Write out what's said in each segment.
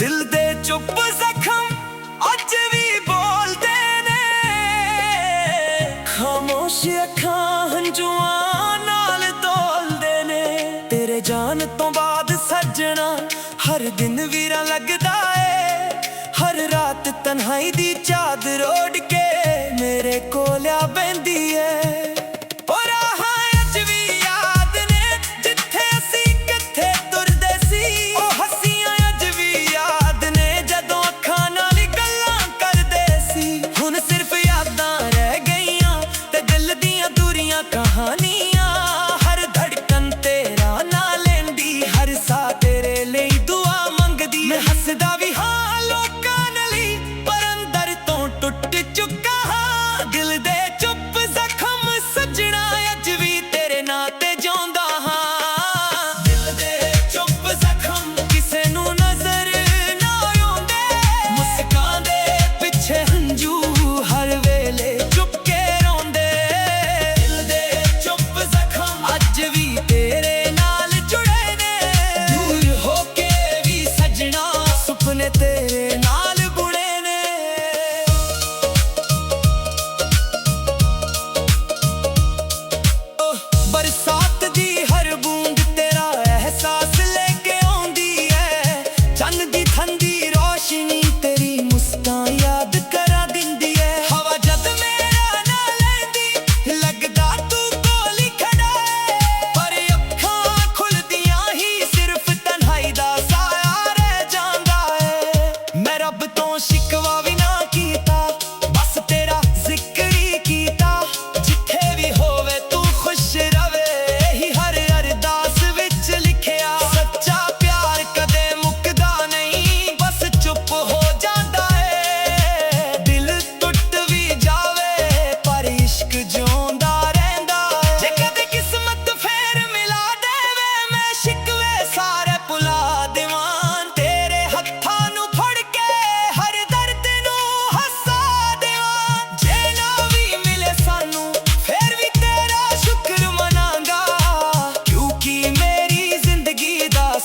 ਦਿਲ ਦੇ ਚੁੱਪ ਜ਼ਖਮ ਅੱਜ ਵੀ ਬੋਲਦੇ ਨੇ। ਖਾਮੋਸ਼ ਅੱਖਾਂ ਹੰਝੂਆਂ ਨਾਲ ਤੋਲਦੇ ਨੇ। ਤੇਰੇ ਜਾਣ ਤੋਂ ਬਾਅਦ ਸੱਜਣਾ ਹਰ ਦਿਨ ਵੀਰਾ ਲੱਗਦਾ ਏ। ਹਰ ਰਾਤ ਤਨਹਾਈ ਦੀ ਚਾਦਰ ਓਢ ਕੇ ਮੇਰੇ ਕੋਲ ਆ ਬੈਂਦੀ ਏ।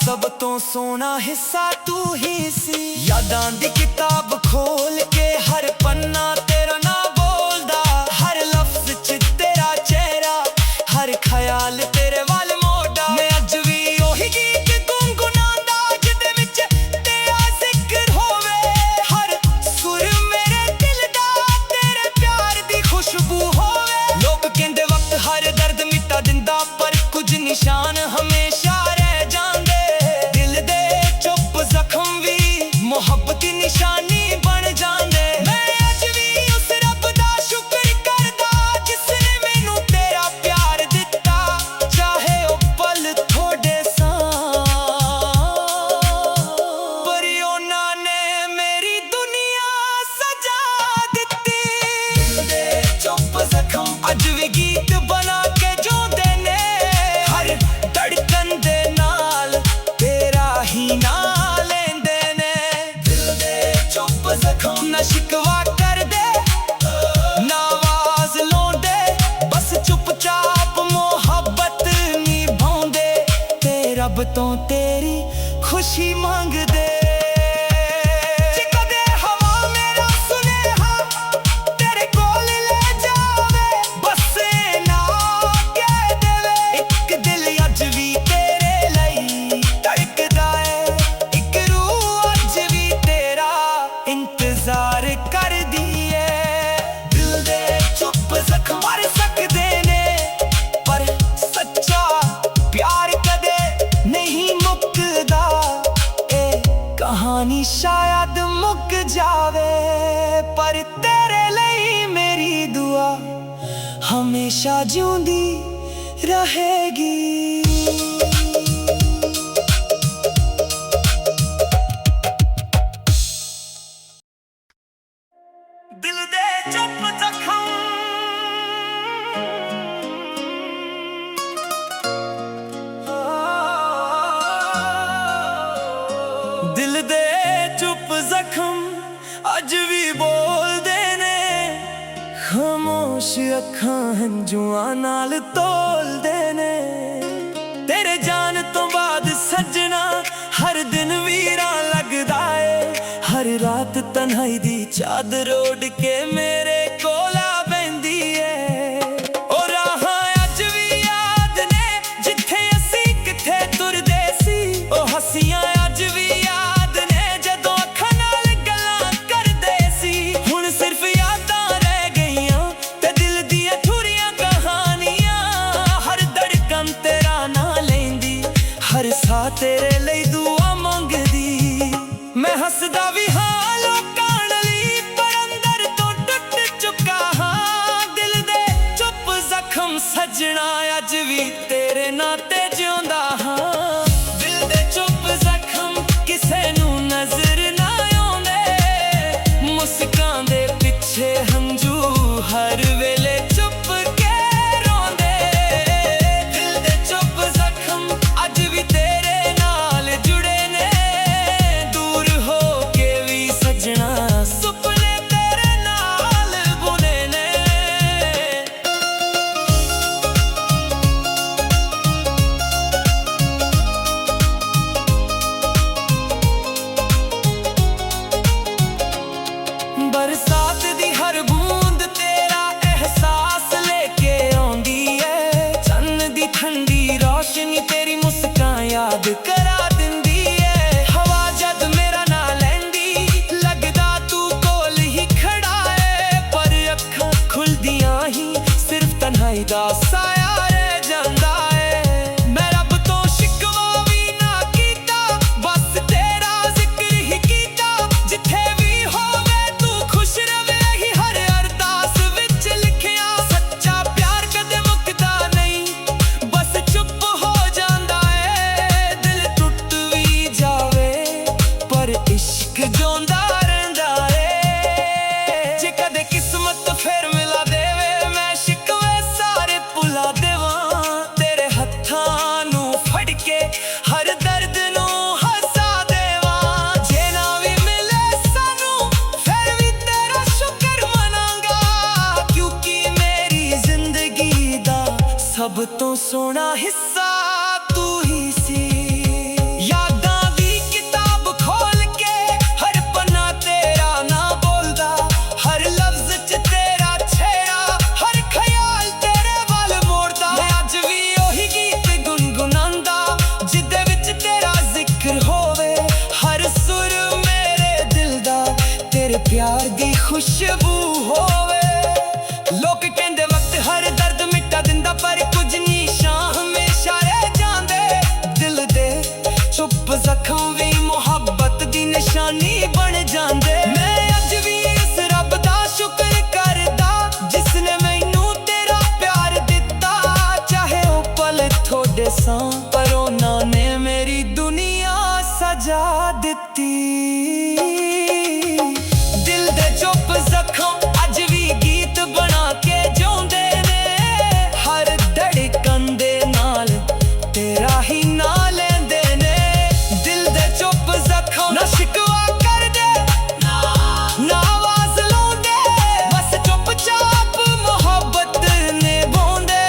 ਸਭ ਤੋਂ ਸੋਹਣਾ ਹਿੱਸਾ ਤੂੰ ਹੀ ਸੀ। ਯਾਦਾਂ ਦੀ ਕਿਤਾਬ ਖੋਲ ਕੇ ਹਰ ਪੰਨਾ ਤੇਰਾ ਨਾਂ ਬੋਲਦਾ। ਹਰ ਲਫ਼ਜ਼ 'ਚ ਤੇਰਾ ਚਿਹਰਾ, ਹਰ ਖਿਆਲ ਤੇਰੇ ਵੱਲ ਮੋੜਦਾ। ਮੈਂ ਅੱਜ ਵੀ ਉਹੀ ਗੀਤ ਗੁੰਗੁਣਾਉਂਦਾ ਜਿਹਦੇ ਵਿੱਚ ਤੇਰਾ ਜ਼ਿਕਰ ਹੋਵੇ। ਹਰ ਸੁਰ ਮੇਰੇ ਦਿਲ ਦਾ ਤੇਰੇ ਪਿਆਰ ਦੀ ਖੁਸ਼ਬੂ ਹੋਵੇ। ਲੋਕ ਕਹਿੰਦੇ ਵਕਤ ਹਰ ਦਰਦ ਮਿਟਾ ਦਿੰਦਾ, ਪਰ ਕੁਝ ਨਿਸ਼ਾਨ ਹਮੇਸ਼ਾ ਰਹਿ ਜਾਂਦੇ। ਜ਼ਖਮ ਵੀ ਮੁਹੱਬਤ ਦੀ ਨਿਸ਼ਾਨੀ ਬਣ ਜਾਂਦੇ। ਮੈਂ ਅੱਜ ਵੀ ਉਸ ਰੱਬ ਦਾ ਸ਼ੁਕਰ ਕਰਦਾ ਜਿਸਨੇ ਮੈਨੂੰ ਤੇਰਾ ਪਿਆਰ ਦਿੱਤਾ। ਚਾਹੇ ਉਹ ਪਲ ਥੋੜੇ ਸਾਂ, ਪਰ ਉਹਨਾਂ ਨੇ ਮੇਰੀ ਦੁਨੀਆ ਸਜਾ ਦਿੱਤੀ। ਦਿਲ ਦੇ ਚੁੱਪ ਜ਼ਖਮ ਅੱਜ ਵੀ ਗੀਤ ਬਣਾ ਕੇ ਜਿਉਂਦੇ ਨੇ। ਹਰ ਧੜਕਣ ਦੇ ਨਾਲ ਤੇਰਾ ਹੀ ਨਾਮ ਨਾ ਸ਼ਿਕਵਾ ਕਰਦੇ, ਨਾ ਆਵਾਜ਼ ਲਾਉਂਦੇ, ਬਸ ਚੁੱਪ-ਚਾਪ ਮੁਹੱਬਤ ਨਿਭਾਉਂਦੇ ਤੇ ਰੱਬ ਤੋਂ ਤੇਰੀ ਖੁਸ਼ੀ ਮੰਗਦੇ। ਕਹਾਣੀ ਸ਼ਾਇਦ ਮੁੱਕ ਜਾਵੇ, ਪਰ ਤੇਰੇ ਲਈ ਮੇਰੀ ਦੁਆ ਹਮੇਸ਼ਾ ਜਿਉਂਦੀ ਰਹੇਗੀ। ਦਿਲ ਦੇ ਚੁੱਪ ਜ਼ਖਮ ਦਿਲ ਦੇ ਚੁੱਪ ਜ਼ਖਮ ਅੱਜ ਵੀ ਬੋਲਦੇ ਨੇ। ਖਾਮੋਸ਼ ਅੱਖਾਂ ਹੰਝੂਆਂ ਨਾਲ ਤੋਲਦੇ ਨੇ। ਤੇਰੇ ਜਾਣ ਤੋਂ ਬਾਅਦ ਸੱਜਣਾ ਹਰ ਦਿਨ ਵੀਰਾ ਲੱਗਦਾ ਏ। सद रोड के मेरे कोला बहंदी है। ओ राहां अज भी याद ने जिथे असी किथे तुरदे सी। ओ हसियां अज भी याद ने जदों अखां नाल गल्लां करदे सी। हुण सिर्फ यादां रह गईयां ते दिल दियां ठुरियां कहानियां। हर धड़कन तेरा नां लैंदी, हर साह तेरे लई दुआ मंगदी। मैं हसदा भी हां लोकां लई पर अंदर तो टुट चुका हां। दिल दे चुप जख्म सजना अज भी तेरे नाते जिउंदा हां। दिल दे चुप जख्म किसे नू नजर ना आउंदे। मुस्कान दे पिछे हंझू हर वेले चुप के रोंदे। दिल दे चुप जख्म अज भी तेरे नाल जुड़े ने। दूर हो के भी सजना सुपने तेरे नाल बुने ने। बरसात दी हर बूंद तेरा एहसास लेके आउंदी है। चन्न दी ठंडी रोशनी तेरी मुस्कान याद करा दिंदी है। हवा जद मेरा ना लैंदी लगदा तू कोल ही खड़ा है। पर अखां खुलदियां ही सिर्फ तन्हाई दा साया रह जांदा है। मैं रब तो शिकवा भी ना कीता, बस तेरा जिक्र ही कीता। जिथे भी होवे तू खुश रवे ही हर अरदास विच लिखिया। सच्चा प्यार कदे मुकदा नहीं, बस चुप हो जांदा है। दिल टुट भी जावे पर इश्क जिउंदा रहिंदा है। जे कदे किस्मत फेर मिला देवे मैं शिकवे सारे भुला देवां। तेरे हत्थां नू फड़ के हर दर्द नू हसा देवां। जे ना भी मिले सानू फिर भी तेरा शुक्र मनांगा। क्योंकि मेरी जिंदगी दा सब तो सोहना हिस्सा तू ही सी। यादां दी किताब खोल के हर पन्ना तेरा ना बोलदा। हर लफ्ज च तेरा चेहरा, हर ख्याल तेरे वल मोड़दा। मैं अज भी ओही गीत गुनगुनांदा जिदे विच तेरा जिक्र होवे। हर सुर मेरे दिल दा तेरे प्यार दी खुशबू होवे। लोक कहंदे वक्त हर दर्द मिटा दिंदा पर कुछ निशान हमेशा रह जांदे। दिल दे चुप जख्म भी मुहब्बत दी निशानी बन जांदे। मैं अज भी इस रब दा शुक्र करदा जिसने मैनू तेरा प्यार दिता। चाहे ओ पल थोड़े सां पर उन्हां ने मेरी दुनिया सजा दिती। दिल दे चुप जख्म अज भी गीत बना के जिउंदे ने। हर धड़कन दे नाल तेरा ही नां लैंदे ने। दिल दे चुप जख्म ना शिकवा कर दे ना आवाज लाउंदे। बस चुपचाप मोहब्बत निभाउंदे।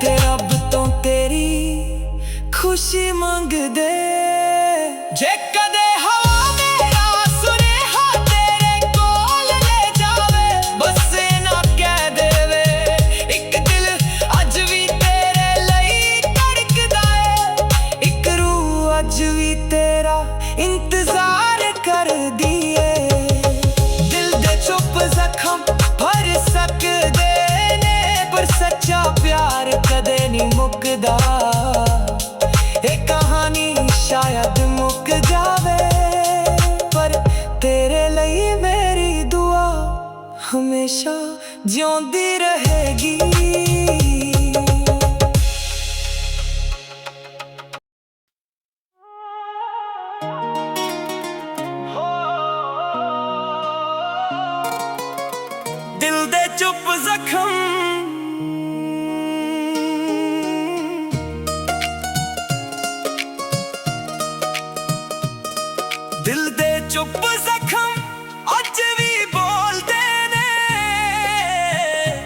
ते रब तो तेरी खुशी मंगदे। जे कदे हवा मेरा सुनेहा तेरे कोल ले जावे। बस ना कह देवे एक दिल अज भी तेरे लई धड़कदा है। एक रूह अज भी तेरा इंतजार कर दिए। दिल दे चुप जख्म भर सकदे ने पर सच्चा प्यार कदे नहीं मुकदा। ये कहानी शायद मुक जावे पर तेरे लई मेरी दुआ हमेशा जिउंदी रहेगी। दिल दे चुप जख्म दिल दे चुप जख्म अज भी बोलदे ने।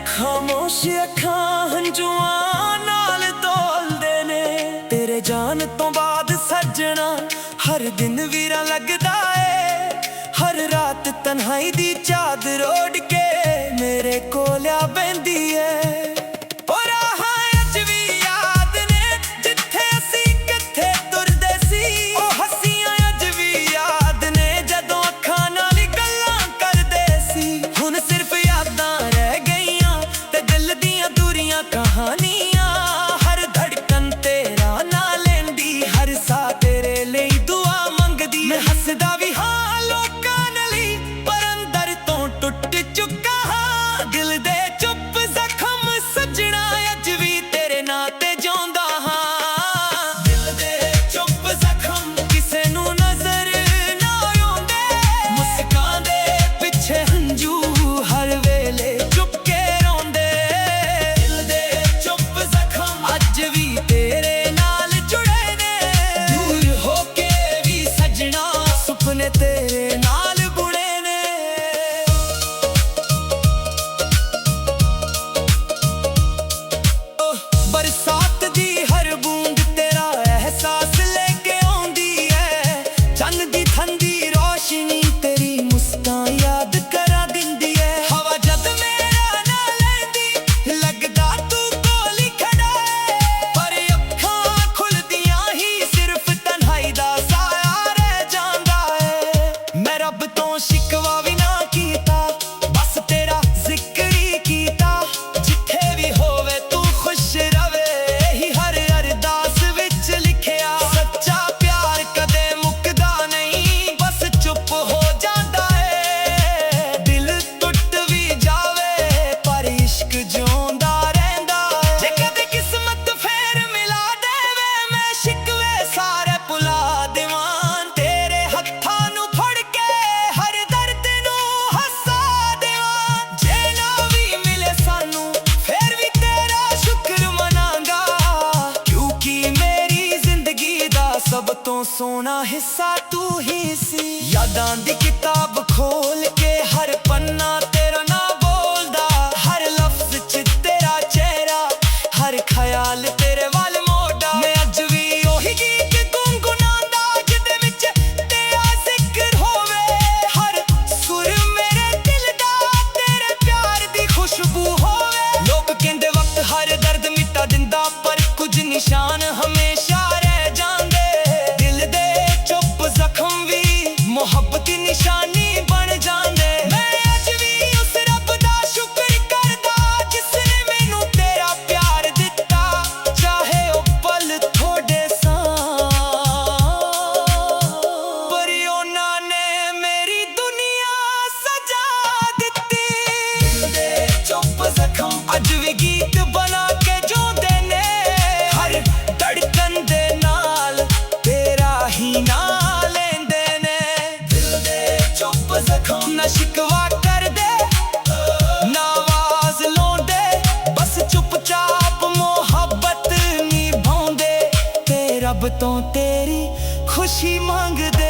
खामोश अखां हंजुआं नाल तोलदे ने। तेरे जान तो बाद सजना हर दिन वीरा लगदा है। हर हर रात तन्हाई दी चादर ओढ़ के मेरे कोल आ बैंदी है। सब तो सोना हिस्सा तू ही सी। यादां दी किताब खोल के हर पन्ना तेरा ना बोलदा, हर लफ्ज च तेरा चेहरा, हर ख्याल तेरे वाल मोड़ा। मैं अज भी ओही गीत गुनगुनांदा जिदे विच तेरा जिक्र होवे, हर सुर मेरे दिल दा तेरे प्यार दी खुशबू होवे। लोग कहंदे वक्त हर दर्द मिटा दिंदा, पर कुछ निशान हमेशा रह जांदे। मोहब्बत की निशानी बन जांदे। मैं अज भी उस रब दा शुक्र करदा जिसने मैनू तेरा प्यार दिता, चाहे ओ पल थोड़े सा, पर उन्हां ने मेरी दुनिया सजा दिती। दिल दे चुप जख्म अज भी गीत बना के जोंदे ने, हर धड़कन दे नाल तेरा ही नाम ना शिकवा कर दे ना आवाज लौंदे, बस चुपचाप मोहब्बत निभाउंदे ते रब तो तेरी खुशी मंगदे।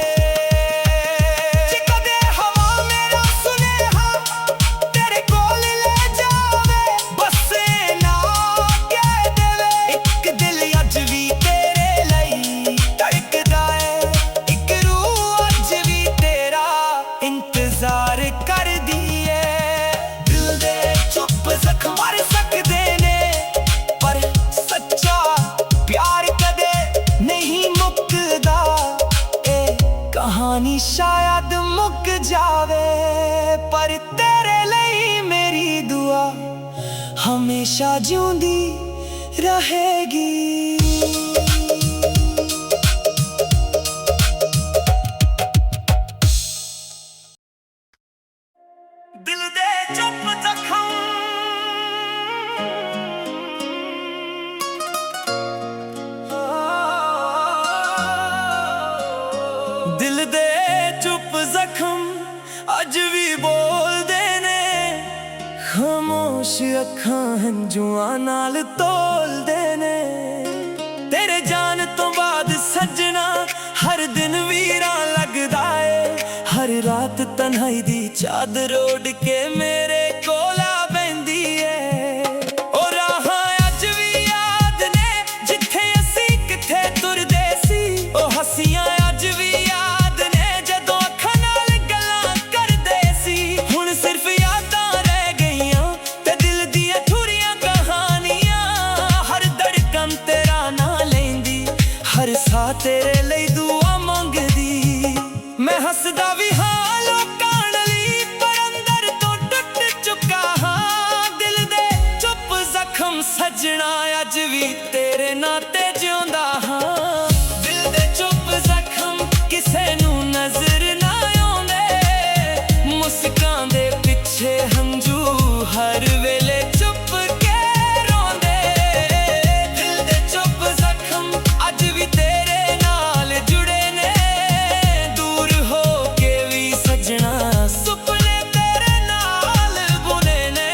कहानी शायद मुक जावे, पर तेरे लिए मेरी दुआ हमेशा जिउंदी रहेगी। दिल दे चुप जख्म दिल दे चुप जख्म अज भी बोलदे ने, खामोश अखां हंजुआं नाल तोलदे ने। तेरे जान तो बाद सजना हर दिन वीरां लगदा है, हर रात तन्हाई दी चादर ओढ़ के मेरे कोल आ बैंदी है। ओ राहां अज भी याद ने जिथे असी किथे तुरदे सी, ओ हसियां अज भी याद ने जदों अखां नाल गल्लां तेरे ਲਈ दुआ ਮੰਗਦੀ मैं हसदा भी हाँ लोकां ਲਈ पर अंदर तो टुट चुका हाँ दिल दे चुप जख्म सजना अज भी तेरे नां ते जिउंदा हाँ दिल दे चुप जख्म किसे नूं नजर ना आउंदे मुस्कां दे पिछे हंझू हर वेले चुप के रोंदे दिल दे चुप जख्म अज भी तेरे नाल जुड़े ने दूर हो के भी सजना सुपने तेरे नाल बुने ने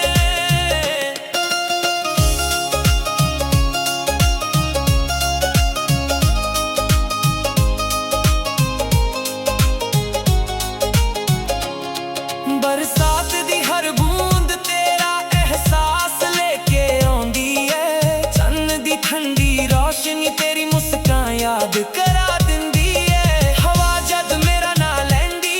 बरसात दी हर बूंद तेरा एहसास लेके आउंदी है चन्न दी ठंडी रोशनी तेरी मुस्कान याद करा दिंदी है हवा जद मेरा ना लैंदी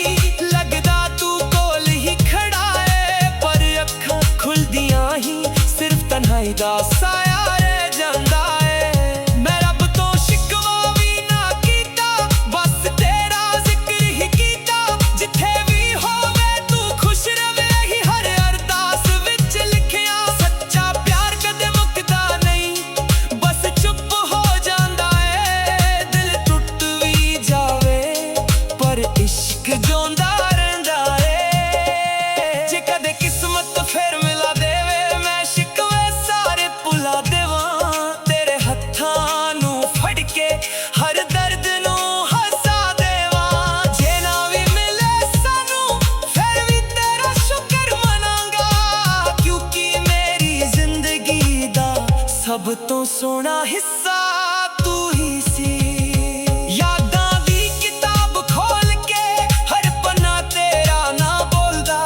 लगदा तू कोल ही खड़ा है पर अखां खुलदियां ही सिर्फ तन्हाई दा साया रह जांदा है मैं रब तो शिकवा भी ना कीता बस तेरा जिक्र ही कीता जिथे भी होवे तू खुश रवे ही हर अरदास विच लिखिया सच्चा प्यार कदे मुकदा नहीं बस चुप हो जांदा है दिल टुट भी जावे पर इश्क जोंदा रहिंदा है जे कदे किस्मत फिर मिला देवे मैं शिकवे सारे भुला देवां तेरे हत्थां नूं फड़ के हर दर्द नूं हसा देवां जे ना भी मिले सानू फिर भी तेरा शुक्र मनांगा क्योंकि मेरी जिंदगी दा सब तो सोहना हिस्सा तू ही सी यादां दी किताब खोल के हर पन्ना तेरा ना बोलदा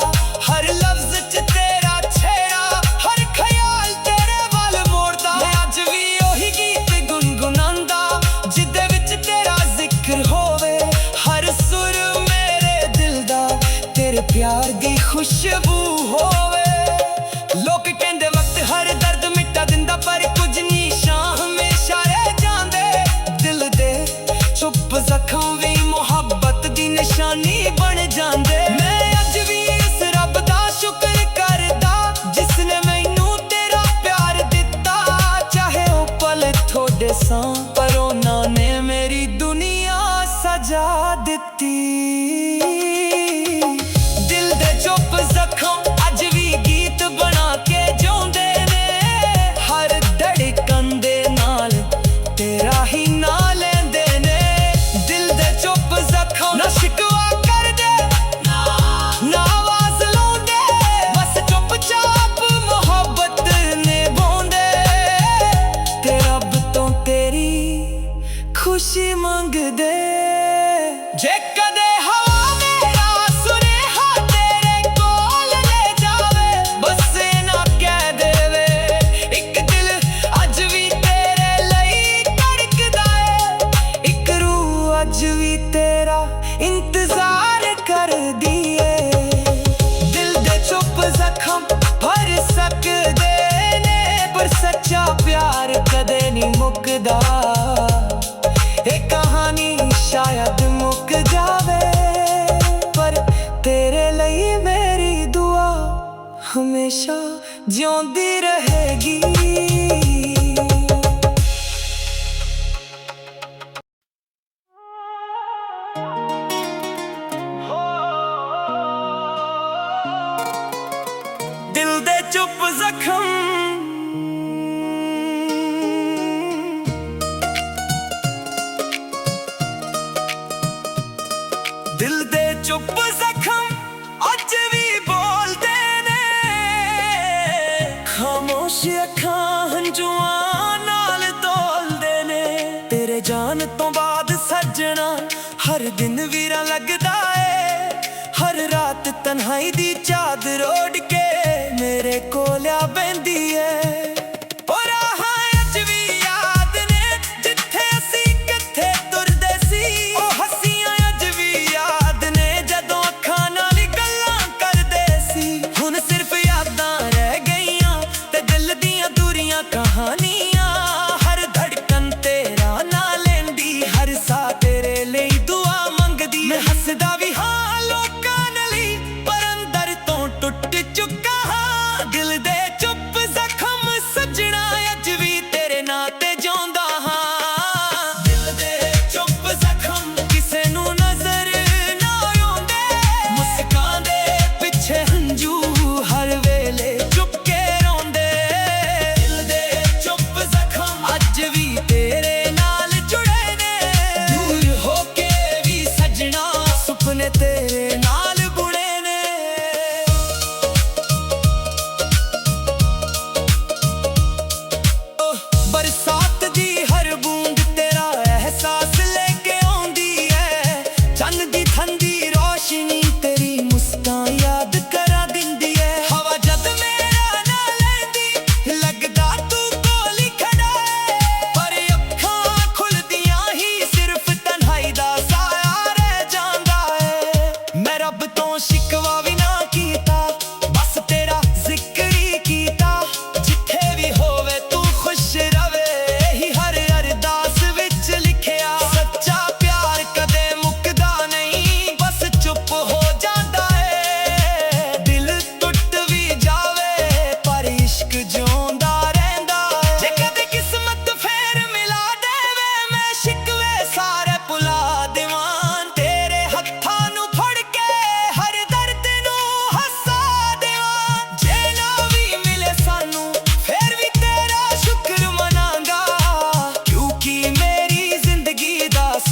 हर लफ्ज च तेरा चेहरा हर ख्याल तेरे वाल मोड़दा मैं अज भी ओही गीत गुनगुनांदा जिदे विच तेरा जिक्र होवे हर सुर मेरे दिल दा तेरे प्यार दी खुशबू होवे लोग कहंदे वक्त हर दर्द मिटा दिंदा पर कुछ निशान हमेशा रह जांदे दिल दे चुप जख्म भी मुहब्बत दी निशानी बन जांदे मैं अज भी इस रब दा शुक्र करदा जिसने मैनू तेरा प्यार दिता चाहे ओ पल थोड़े सां पर उन्हां ने मेरी दुनिया सजा दिती दिल दे चुप जख्म अज भी गीत बना के जिउंदे ने हर धड़कन दे नाल तेरा ही ना लैंदे ने दिल दे चुप जख्म ना शिकवा कर दे ना आवाज लाउंदे बस चुपचाप मोहब्बत निभाउंदे ते रब तो तेरी खुशी मंगदे जे कदे हवा मेरा सुनेहा तेरे कोल ले जावे बस ना कह देवे एक दिल अज भी तेरे लई धड़कदा है एक रूह अज भी तेरा इंतजार कर दिए दिल दे चुप जख्म भर सकदे ने पर सच्चा प्यार कदे नहीं मुकदा एक कहानी शायद मुक जावे पर तेरे ਲਈ मेरी दुआ हमेशा जिउंदी रहेगी दिल दे चुप जख्म दिल दे चुप जख्म अज भी बोलदे ने खामोश अखां हंजुआं नाल तोलदे ने तेरे जान तो बाद सजना हर दिन वीरा लगदा है हर रात तन्हाई दी चादर ओढ़ के मेरे कोल आ बैंदी है कहानियां हर धड़कन तेरा ना लेंदी हर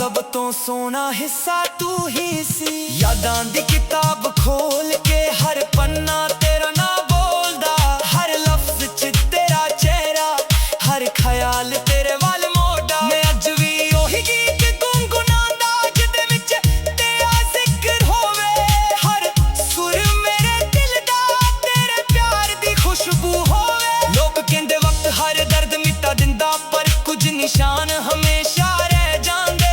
ਸਭ ਤੋਂ ਸੋਹਣਾ ਹਿੱਸਾ ਤੂੰ ਹੀ ਸੀ। ਯਾਦਾਂ ਦੀ ਕਿਤਾਬ ਖੋਲ ਕੇ ਹਰ ਪੰਨਾ ਤੇਰਾ ਨਾਂ ਬੋਲਦਾ, ਹਰ ਲਫ਼ਜ਼ 'ਚ ਤੇਰਾ ਚਿਹਰਾ, ਹਰ ਖਿਆਲ ਤੇਰੇ ਵੱਲ ਮੋੜਦਾ। ਮੈਂ ਅੱਜ ਵੀ ਉਹੀ ਗੀਤ ਗੁੰਗੁਣਾਉਂਦਾ ਜਿਹਦੇ ਵਿੱਚ ਤੇਰਾ ਜ਼ਿਕਰ ਹੋਵੇ, ਹਰ ਸੁਰ ਮੇਰੇ ਦਿਲ ਦਾ ਤੇਰੇ ਪਿਆਰ ਦੀ ਖੁਸ਼ਬੂ ਹੋਵੇ। ਲੋਕ ਕਹਿੰਦੇ ਵਕਤ ਹਰ ਦਰਦ ਮਿਟਾ ਦਿੰਦਾ, ਪਰ ਕੁਝ ਨਿਸ਼ਾਨ ਹਮੇਸ਼ਾ ਰਹਿ ਜਾਂਦੇ।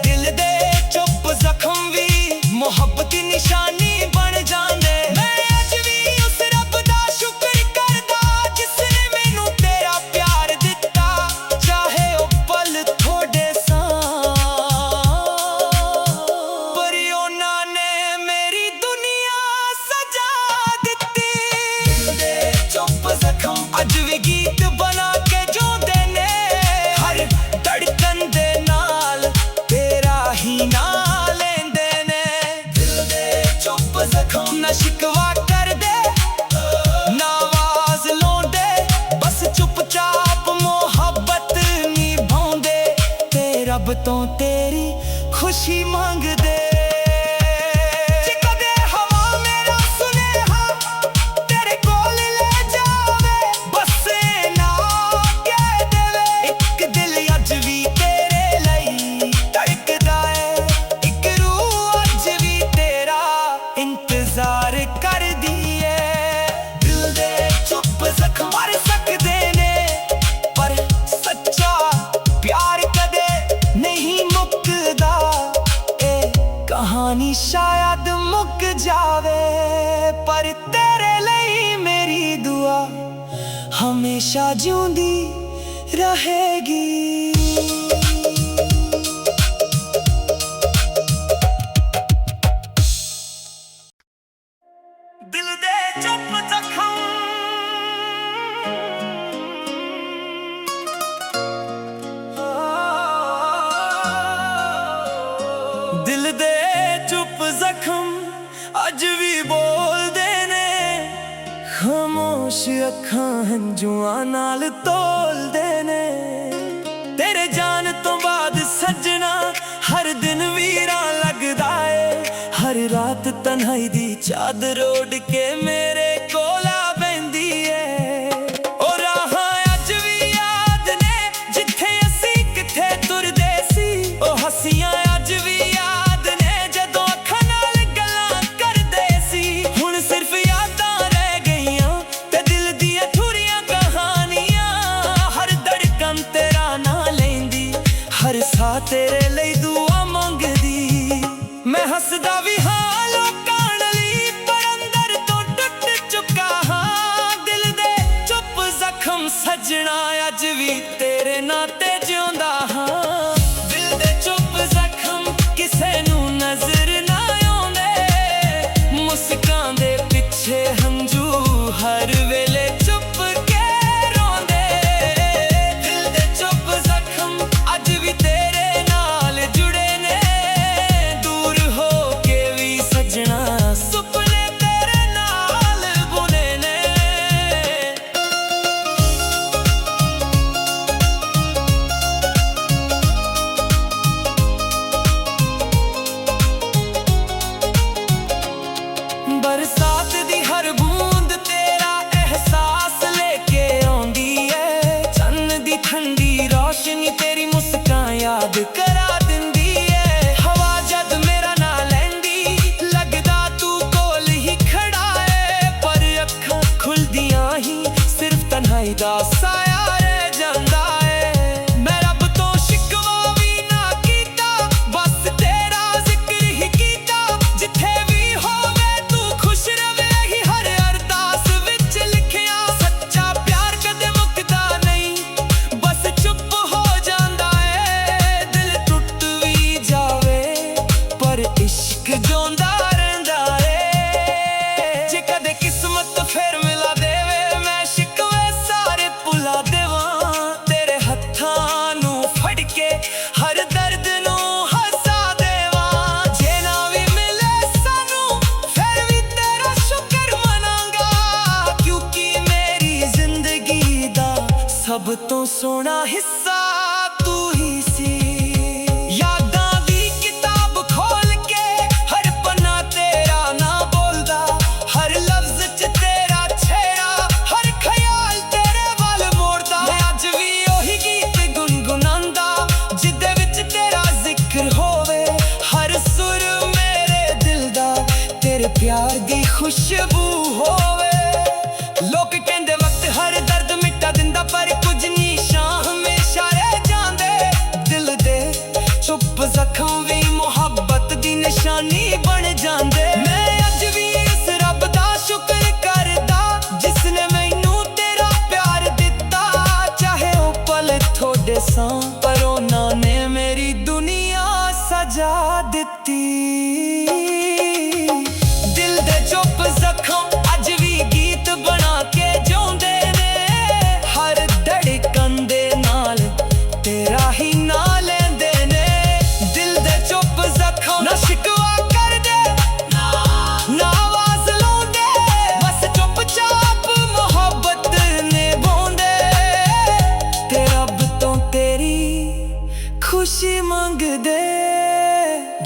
ਦਿਲ ਦੇ ਚੁੱਪ ਜ਼ਖਮ ਵੀ ਮੁਹੱਬਤ ਦੀ ਨਿਸ਼ਾਨੀ ਬਣ ਜਾਂਦੇ। ਮੈਂ ਅੱਜ ਵੀ ਉਸ ਰੱਬ ਦਾ ਸ਼ੁਕਰ ਕਰਦਾ ਜਿਸ ਨੇ ਮੈਨੂੰ ਤੇਰਾ ਪਿਆਰ ਦਿੱਤਾ, ਚਾਹੇ ਉਹ ਪਲ ਥੋੜੇ ਸਾਂ, ਪਰ ਉਹਨਾਂ ਨੇ ਮੇਰੀ ਦੁਨੀਆ ਸਜਾ ਦਿੱਤੀ। ਦਿਲ ਦੇ ਚੁੱਪ ਜ਼ਖਮ ਅੱਜ ਵੀ ਗੀਤ ਬਣਾ ਕੇ ਜਿਉਂਦੇ ਨੇ, ਹਰ ਧੜਕਣ ਦੇ ਨਾਲ ਤੇਰਾ ਹੀ ਨਾਂ ਲੈਂਦੇ ਨੇ। ਦਿਲ ਦੇ ਚੁੱਪ ਜ਼ਖਮ ਨਾ ਸ਼ਿਕਵਾ ਕਰਦੇ, ਨਾ ਆਵਾਜ਼ ਲਾਉਂਦੇ, ਬਸ ਚੁੱਪਚਾਪ ਮੁਹੱਬਤ ਨਿਭਾਉਂਦੇ, ਤੇ ਰੱਬ ਤੋਂ ਤੇਰੀ ਖੁਸ਼ੀ ਮੰਗਦੇ। ਜੇ ਕਦੇ ਹਵਾ ਮੇਰਾ ਸੁਨੇਹਾ ਤੇਰੇ ਕੋਲ ਲੈ ਜਾਵੇ, ਬਸ ਨਾ ਕਹਿ ਦੇਵੇ ਇੱਕ ਦਿਲ ਅੱਜ ਵੀ ਤੇਰੇ ਲਈ ਧੜਕਦਾ ਏ, ਇੱਕ ਰੂਹ ਅੱਜ ਵੀ ਤੇਰਾ ਇੰਤਜ਼ਾਰ ਕਰਦੀ ਏ। ਦਿਲ ਦੇ ਚੁੱਪ ਜ਼ਖਮ ਮਰ ਸਕਦੇ ਨੇ, ਪਰ ਸੱਚਾ ਪਿਆਰ ਕਦੇ ਨਹੀਂ ਮੁੱਕਦਾ। ਇਹ ਕਹਾਣੀ ਸ਼ਾਇਦ ਮੁੱਕ ਜਾਵੇ, ਪਰ ਤੇਰੇ ਲਈ ਮੇਰੀ ਦੁਆ ਹਮੇਸ਼ਾ ਜਿਉਂਦੀ ਰਹੇਗੀ। ਦਿਲ ਦੇ ਚੁੱਪ ਜ਼ਖਮ ਦਿਲ ਦੇ ਚੁੱਪ ਜ਼ਖਮ ਅੱਜ ਵੀ ਬੋਲਦੇ ਨੇ, ਖਾਮੋਸ਼ ਅੱਖਾਂ ਹੰਝੂਆਂ ਨਾਲ ਤੋਲਦੇ ਨੇ। ਤੇਰੇ ਜਾਣ ਤੋਂ ਬਾਅਦ ਸੱਜਣਾ ਹਰ ਦਿਨ ਵੀਰਾਂ ਲੱਗਦਾ ਏ, ਹਰ ਰਾਤ ਤਨਹਾਈ ਦੀ ਚਾਦਰ ਓਢ ਕੇ ਮੇਰੇ ਕੋਲ ਆ ਬੈਂਦੀ ਏ। ਉਹ ਰਾਹਾਂ ਅੱਜ ਵੀ ਯਾਦ ਨੇ ਜਿੱਥੇ ਅਸੀਂ ਕਿੱਥੇ ਤੁਰਦੇ ਸੀ, ਉਹ ਹੱਸੀਆਂ ਅੱਜ ਵੀ ਯਾਦ ਨੇ ਜਦੋਂ ਅੱਖਾਂ ਨਾਲ ਗੱਲਾਂ ਕਰਦੇ ਸੀ। ਹੁਣ ਸਿਰਫ ਯਾਦਾਂ ਰਹਿ ਗਈਆਂ ਤੇ ਦਿਲ ਦੀਆਂ ਥੁਰੀਆਂ ਕਹਾਣੀਆਂ, ਹਰ ਧੜਕਣ ਤੇਰਾ ਨਾਂ ਲੈਂਦੀ, ਹਰ ਸਾਹ ਤੇਰੇ ਲਈ ਦੁਆ ਮੰਗਦੀ। ਮੈਂ ਹੱਸਦਾ ਵੀ ਹਾਂ ਲੋਕਾਂ ਲਈ, ਪਰ ਅੰਦਰ ਤੋਂ ਟੁੱਟ ਚੁੱਕਾ ਹਾਂ। ਦਿਲ ਦੇ ਚੁੱਪ ਜ਼ਖਮ ਸੱਜਣਾ ਅੱਜ ਵੀ ਤੇਰੇ ਨਾਂ ਤੇ ਜਿਉਂਦਾ ਹਾਂ। ਦਿਲ ਦੇ ਚੁੱਪ ਜ਼ਖਮ ਕਿਸੇ ਨੂੰ ਨਜ਼ਰ ਨਾ ਆਉਂਦੇ, ਮੁਸਕਾਨ ਦੇ ਪਿੱਛੇ ਹੰਝੂ ਹਰ ਵੇਲੇ ਚੁੱਪ ਕੇ ਰੋਂਦੇ। ਦਿਲ ਦੇ ਚੁੱਪ ਜ਼ਖਮ ਅੱਜ ਵੀ ਤੇਰੇ ਨਾਲ ਜੁੜੇ ਨੇ, ਦੂਰ ਹੋ ਕੇ ਵੀ ਸੱਜਣਾ ਸੁਪਨੇ ਤੇਰੇ ਨਾਲ ਬੁਣੇ ਨੇ। ਬਰਸਾਤ ਦੀ ਹਰ ਬੂੰਦ ਤੇਰਾ ਅਹਿਸਾਸ ਲੈ ਕੇ ਆਉਂਦੀ ਏ, ਚੰਨ ਦੀ ਠੰਡੀ ਰੌਸ਼ਨੀ ਤੇਰੀ ਮੁਸਕਾਨ ਯਾਦ ਕਰਾ ਦਿੰਦੀ ਏ। ਹਵਾ ਜਦ ਮੇਰਾ ਨਾਂ ਲੈਂਦੀ ਲੱਗਦਾ ਤੂੰ ਕੋਲ ਹੀ ਖੜਾ ਏ, ਪਰ ਅੱਖਾਂ ਖੁੱਲਦੀਆਂ ਹੀ ਸਿਰਫ ਤਨਹਾਈ ਦਾ ਸਾਇਆ ਰਹਿ ਜਾਂਦਾ ਏ। ਮੈਂ ਰੱਬ ਤੋਂ ਸ਼ਿਕਵਾ ਵੀ ਨਾ ਕੀਤਾ, ਬਸ ਤੇਰਾ ਜ਼ਿਕਰ ਹੀ ਕੀਤਾ। ਜਿੱਥੇ ਵੀ ਹੋਵੇ ਤੂੰ ਖੁਸ਼ ਰਵੇ ਹੀ ਹਰ ਅਰਦਾਸ ਵਿੱਚ ਲਿਖਿਆ। ਸੱਚਾ ਪਿਆਰ ਕਦੇ ਮੁੱਕਦਾ ਨਹੀਂ, ਬਸ ਚੁੱਪ ਹੋ ਜਾਂਦਾ ਏ। ਦਿਲ ਟੁੱਟ ਵੀ ਜਾਵੇ ਪਰ ਇਸ਼ਕ ਜਿਉਂਦਾ ਰਹਿੰਦਾ ਏ। ਜੇ ਕਦੇ ਕਿਸਮਤ ਫੇਰ ਮਿਲਾ ਦੇਵੇ, ਮੈਂ ਸ਼ਿਕਵੇ ਸਾਰੇ ਭੁਲਾ ਦੇਵਾਂ। ਤੇਰੇ ਹੱਥਾਂ ਨੂੰ ਫੜ ਕੇ ਹਰ ਦਰਦ ਨੂੰ ਹੱਸਾ ਦੇਵਾਂ। ਜੇ ਨਾ ਵੀ ਮਿਲੇ ਸਾਨੂੰ ਫਿਰ ਵੀ ਤੇਰਾ ਸ਼ੁਕਰ ਮਨਾਂਗਾ, ਕਿਉਂਕਿ ਮੇਰੀ ਜ਼ਿੰਦਗੀ ਦਾ ਸਭ ਤੋਂ ਸੋਹਣਾ ਹਿੱਸਾ ਤੂੰ ਹੀ ਸੀ। ਯਾਦਾਂ प्यार दी खुशबू होवे। लोग कहंदे वक्त हर दर्द मिटा दिंदा, पर कुछ निशान हमेशा रह जांदे। दिल दे चुप जख्म भी मुहब्बत दी निशानी बन जांदे। मैं अज भी इस रब दा शुक्र करदा, जिसने मैनू तेरा प्यार दिता। चाहे ओ पल थोड़े सा, पर उन्हां ने मेरी दुनिया सजा दिती। दिल दे चुप जख्म अज भी गीत बना के जिउंदे ने। हर धड़कन दे नाल तेरा ही ना लेंदे ने। दिल दे चुप जख्म ना शिकवा कर दे, ना आवाज लाउंदे, बस चुपचाप मोहब्बत निभाउंदे। ते रब तो तेरी खुशी मंगदे।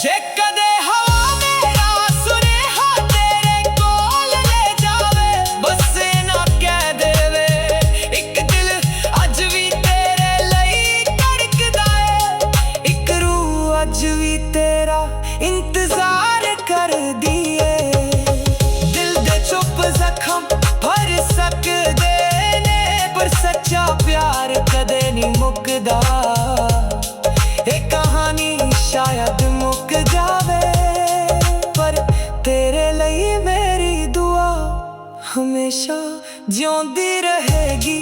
जे कदे हवा मेरा सुनेहा तेरे कोल ले जावे, बस ना कह देवे एक दिल अज भी तेरे लई धड़कदा है। एक रूह अज भी तेरा इंतजार कर दिए। दिल दे चुप जख्म भर सकदे ने, पर सच्चा प्यार कदे नहीं मुकदा। ये कहानी शायद मुक जावे, पर तेरे लिए मेरी दुआ हमेशा जिउंदी रहेगी।